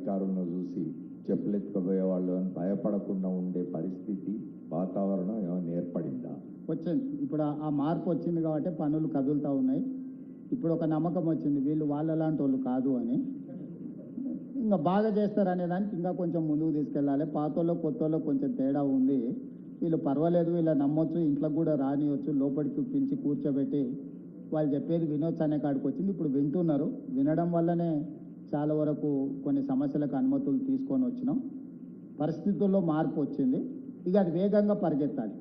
అధికారులను చూసి చెప్పులెత్తుకుపోయే వాళ్ళు అని భయపడకుండా ఉండే పరిస్థితి వాతావరణం ఏమైనా ఏర్పడిందా? వచ్చింది. ఇప్పుడు ఆ మార్పు వచ్చింది కాబట్టి పనులు కదులుతూ ఉన్నాయి. ఇప్పుడు ఒక నమ్మకం వచ్చింది, వీళ్ళు వాళ్ళలాంటి వాళ్ళు కాదు అని. ఇంకా బాగా చేస్తారనే దానికి ఇంకా కొంచెం ముందుకు తీసుకెళ్ళాలి. పాతోళ్ళు కొత్తోళ్ళు కొంచెం తేడా ఉంది. వీళ్ళు పర్వాలేదు, వీళ్ళ నమ్మొచ్చు, ఇంట్లో కూడా రానియొచ్చు, లోపలికి చూపించి కూర్చోబెట్టి వాళ్ళు చెప్పేది వినొచ్చు అనే కాడికి వచ్చింది. ఇప్పుడు వింటున్నారు. వినడం వల్లనే చాలా వరకు కొన్ని సమస్యలకు అనుమతులు తీసుకొని వచ్చినాం. పరిస్థితుల్లో మార్పు వచ్చింది. ఇక అది వేగంగా పరిగెత్తాలి.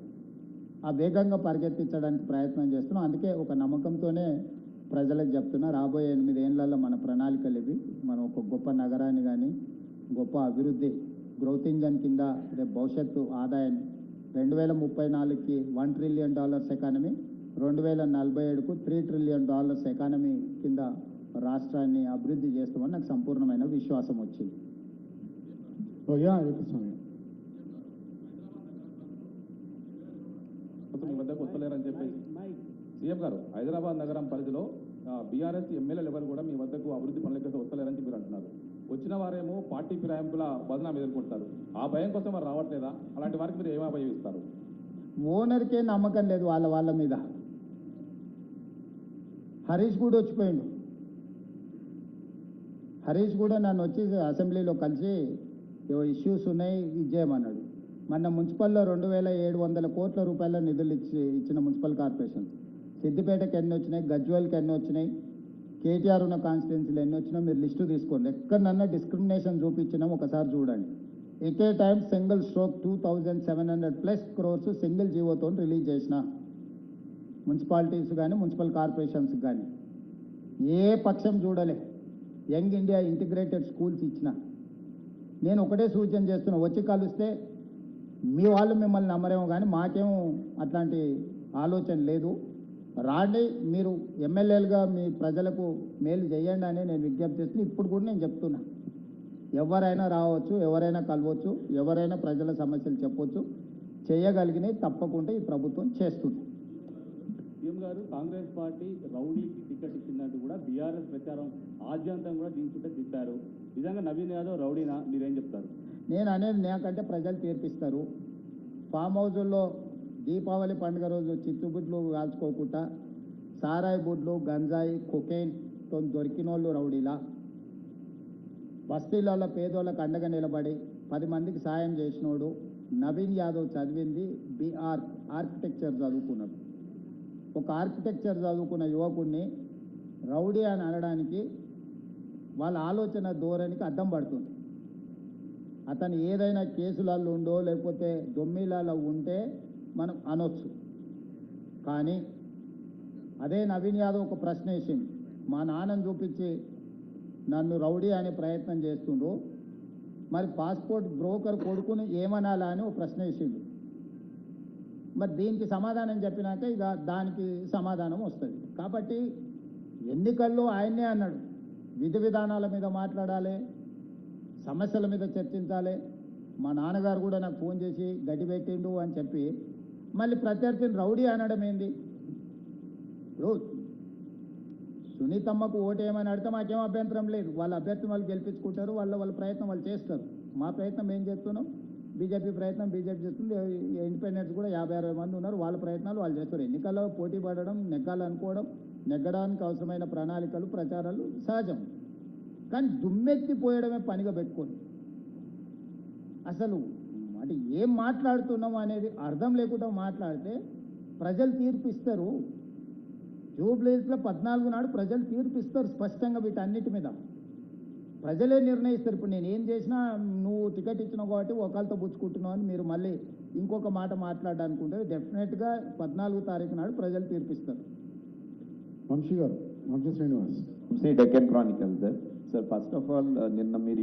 ఆ వేగంగా పరిగెత్తించడానికి ప్రయత్నం చేస్తున్నాం. అందుకే ఒక నమ్మకంతోనే ప్రజలకు చెప్తున్నా, రాబోయే 8 ఏళ్లలో మన ప్రణాళికలు ఇవి. మనం ఒక గొప్ప నగరాన్ని కానీ గొప్ప అభివృద్ధి గ్రోత్ ఇంజన్ కింద రేపు భవిష్యత్తు ఆదాయాన్ని 2034కి $1 ట్రిలియన్ ఎకానమీ, 2047కు $3 ట్రిలియన్ ఎకానమీ కింద రాష్ట్రాన్ని అభివృద్ధి చేస్తామని నాకు సంపూర్ణమైన విశ్వాసం వచ్చింది. మీ వద్దకు వస్తలేరని చెప్పేసి సీఎం గారు, హైదరాబాద్ నగరం పరిధిలో బీఆర్ఎస్ ఎమ్మెల్యేలు ఎవరు కూడా మీ వద్దకు అభివృద్ధి పనులకి వస్తలేరని చెప్పి మీరు అంటున్నారు. వచ్చిన వారేమో పార్టీ ఫిరాయింపుల బదనాం ఎదుర్కొంటారు. ఆ భయం కోసం వారు రావట్లేదా? అలాంటి వారికి మీరు ఏమీ అభయం ఇస్తారు? ఓనర్కే నమ్మకం లేదు వాళ్ళ మీద. హరీష్ కూడా వచ్చిపోయిండు. హరీష్ కూడా నన్ను వచ్చి అసెంబ్లీలో కలిసి ఏవో ఇష్యూస్ ఉన్నాయి ఇది చేయమన్నాడు. మొన్న మున్సిపల్లో 2700 కోట్ల రూపాయల నిధులు ఇచ్చిన మున్సిపల్ కార్పొరేషన్, సిద్దిపేటకి ఎన్ని వచ్చినాయి, గజ్వేల్కి ఎన్ని వచ్చినాయి, కేటీఆర్ ఉన్న కాన్స్టిట్యున్సీలు ఎన్ని వచ్చినా మీరు లిస్టు తీసుకోండి. ఎక్కడన్నా డిస్క్రిమినేషన్ చూపించినాం ఒకసారి చూడండి. At a time single stroke 2700+ crores single జీవోతో రిలీజ్ చేసిన మున్సిపాలిటీస్ కానీ మున్సిపల్ కార్పొరేషన్స్ కానీ ఏ పక్షం చూడలే. యంగ్ ఇండియా ఇంటిగ్రేటెడ్ స్కూల్స్ ఇచ్చిన. నేను ఒకటే సూచన చేస్తున్నా, వచ్చి కలిస్తే మీ వాళ్ళు మిమ్మల్ని నమ్మరేమో కానీ మాకేమో అట్లాంటి ఆలోచన లేదు. రాండి, మీరు ఎమ్మెల్యేలుగా మీ ప్రజలకు మేలు చేయండి అని నేను విజ్ఞప్తి చేస్తున్నా. ఇప్పుడు కూడా నేను చెప్తున్నా, ఎవరైనా రావచ్చు, ఎవరైనా కలవచ్చు, ఎవరైనా ప్రజల సమస్యలు చెప్పొచ్చు. చేయగలిగినవి తప్పకుండా ఈ ప్రభుత్వం చేస్తుంది. సీఎం గారు, కాంగ్రెస్ పార్టీ రౌడీకి టికెట్ ఇచ్చిందంటూ కూడా బీఆర్ఎస్ ప్రచారం ఆద్యంతం కూడా దీని చుట్టూ తిప్పారు. నిజంగా నవీన్ యాదవ్ రౌడీనా? మీరేం చెప్తారు? నేను అనేది నాకంటే ప్రజలు తీర్పిస్తారు. ఫామ్ హౌజుల్లో దీపావళి పండుగ రోజు చిచ్చుబుడ్లు కాల్చుకోకుండా సారాయి బుడ్లు, గంజాయి, కొకైన్తో దొరికిన వాళ్ళు రౌడీలా? బస్తీలలో పేదోళ్ళకు అండగా నిలబడి 10 మందికి సాయం చేసినోడు నవీన్ యాదవ్. చదివింది ఆర్కిటెక్చర్ చదువుకున్నాడు. ఒక ఆర్కిటెక్చర్ చదువుకున్న యువకుడిని రౌడీ అని అనడానికి వాళ్ళ ఆలోచన ధోరణికి అడ్డం పడుతుంది. అతను ఏదైనా కేసులలో ఉండో లేకపోతే దొమ్మిలలో ఉంటే మనం అనొచ్చు. కానీ అదే నవీన్ యాదవ్ ఒక ప్రశ్న వేసింది, మా నాన్నని చూపించి నన్ను రౌడీ అనే ప్రయత్నం చేస్తుండ్రు, మరి పాస్పోర్ట్ బ్రోకర్ కొడుకుని ఏమనాలా అని ఒక ప్రశ్న వేసిండు. మరి దీనికి సమాధానం చెప్పినాక ఇక దానికి సమాధానం వస్తుంది. కాబట్టి ఎన్నికల్లో ఆయన్నే అన్నాడు, విధి విధానాల మీద మాట్లాడాలి, సమస్యల మీద చర్చించాలి. మా నాన్నగారు కూడా నాకు ఫోన్ చేసి గడ్డి పెట్టిండు అని చెప్పి మళ్ళీ ప్రత్యర్థిని రౌడీ అనడం ఏంది? ఇప్పుడు సునీతమ్మకు ఓటేయమని అడిగితే మాకేం అభ్యంతరం లేదు. వాళ్ళ అభ్యర్థిని వాళ్ళు గెలిపించుకుంటారు, వాళ్ళ ప్రయత్నం వాళ్ళు చేస్తారు. మా ప్రయత్నం ఏం చేస్తున్నాం, బీజేపీ ప్రయత్నం బీజేపీ చేస్తుంది. ఇండిపెండెంట్స్ కూడా 50-60 మంది ఉన్నారు, వాళ్ళ ప్రయత్నాలు వాళ్ళు చేస్తారు. ఎన్నికల్లో పోటీ పడడం, నెగ్గాలనుకోవడం, నెగ్గడానికి అవసరమైన ప్రణాళికలు, ప్రచారాలు సహజం. కానీ దుమ్మెత్తిపోయడమే పనిగా పెట్టుకోండి. అసలు అంటే ఏం మాట్లాడుతున్నాం అనేది అర్థం లేకుండా మాట్లాడితే ప్రజలు తీర్పిస్తారు. జూబ్లీస్లో 14 నాడు ప్రజలు తీర్పిస్తారు స్పష్టంగా. వీటన్నిటి మీద ప్రజలే నిర్ణయిస్తారు. ఇప్పుడు నేను ఏం చేసినా నువ్వు టికెట్ ఇచ్చినావు కాబట్టి ఒకళ్ళతో పుచ్చుకుంటున్నావు అని మీరు మళ్ళీ ఇంకొక మాట మాట్లాడడానికి ఉంటుంది. డెఫినెట్గా 14 తారీఖు నాడు ప్రజలు తీర్పిస్తారు. Vamsi garu, Vamsi Srinivas, Deccan Chronicle. Sir first of all నిన్న మీరు